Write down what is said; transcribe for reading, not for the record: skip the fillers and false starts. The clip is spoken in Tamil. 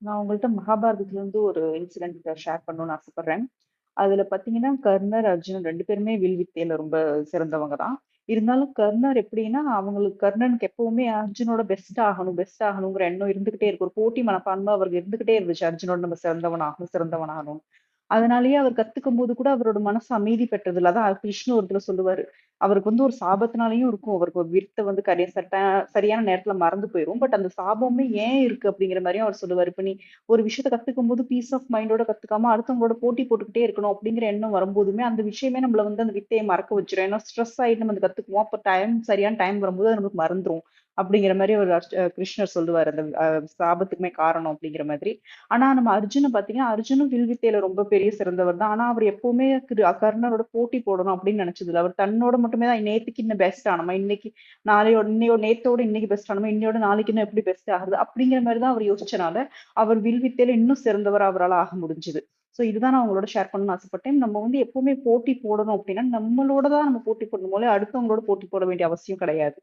நான் உங்கள்ட்ட மகாபாரதத்துலருந்து ஒரு இன்சிடென்ட் ஷேர் பண்ணணும்னு ஆசைப்படுறேன். அதுல பார்த்தீங்கன்னா, கர்ணர், அர்ஜுனன் 2 பேருமே வில் வித்தையில ரொம்ப சிறந்தவங்க தான். இருந்தாலும் கர்ணர் எப்படின்னா, அவங்களுக்கு கர்ணனுக்கு எப்பவுமே அர்ஜுனோட பெஸ்ட் ஆகணும், பெஸ்ட் ஆகணுங்கிற எண்ணம் இருந்துகிட்டே இருக்கு. ஒரு போட்டி மனப்பான்மை அவருக்கு இருந்துகிட்டே இருந்துச்சு. அர்ஜுனோட நம்ம சிறந்தவனாகணும், சிறந்தவனாகணும். அதனாலேயே அவர் கத்துக்கும்போது கூட அவரோட மனசு அமைதி பெற்றதில்ல. அதான் கிருஷ்ணர் ஒரு இடத்துல சொல்லுவாரு. அவருக்கு ஒரு சாபத்தினாலேயும் இருக்கும். அவருக்கு ஒரு வித்தை சரியான நேரத்துல மறந்து போயிரும். பட் அந்த சாபமே ஏன் இருக்கு அப்படிங்கிற மாரியும் அவர் சொல்லுவாரு. இப்ப நீ ஒரு விஷயத்த கத்துக்கும்போது பீஸ் ஆஃப் மைண்டோட கத்துக்காம அடுத்தவங்களோட போட்டி போட்டுக்கிட்டே இருக்கணும் அப்படிங்கிற எண்ணம் வரும்போதுமே, அந்த விஷயமே நம்மள அந்த வித்தைய மறக்க வச்சுரும். ஏன்னா ஸ்ட்ரெஸ் ஆயிட்டு நம்ம அத கத்துக்குவோம். அப்ப சரியான டைம் வரும்போது அது நமக்கு மறந்துரும். அப்படிங்கிற மாரி ஒரு கிருஷ்ணர் சொல்லுவாரு. அந்த சாபத்துக்குமே காரணம் அப்படிங்கிற மாதிரி. ஆனா நம்ம அர்ஜுன பாத்தீங்கன்னா, அர்ஜுனும் வில் வித்தையில ரொம்ப பெரிய சிறந்தவர் தான். ஆனா அவர் எப்பவுமே கர்ணரோட போட்டி போடணும் அப்படின்னு நினைச்சதில்ல. அவர் தன்னோட மட்டுமே தான் நேத்துக்கு இன்னும் பெஸ்ட் ஆனோமா, இன்னைக்கு நேத்தோட இன்னைக்கு பெஸ்ட் ஆனோமா, இன்னையோட நாளைக்கு இன்னும் எப்படி பெஸ்ட் ஆகுறது அப்படிங்கிற மாரி தான் அவர் யோசிச்சனால, அவர் வில் வித்தையில இன்னும் சிறந்தவரா அவரால ஆக முடிஞ்சது. சோ இதுதான் நான் உங்களோட ஷேர் பண்ணணும்னு ஆசைப்பட்டேன். நம்ம எப்பவுமே போட்டி போடணும் அப்படின்னா, நம்மளோட தான் நம்ம போட்டி போடணும் போல அடுத்தவங்களோட போட்டி போட வேண்டிய அவசியம் கிடையாது.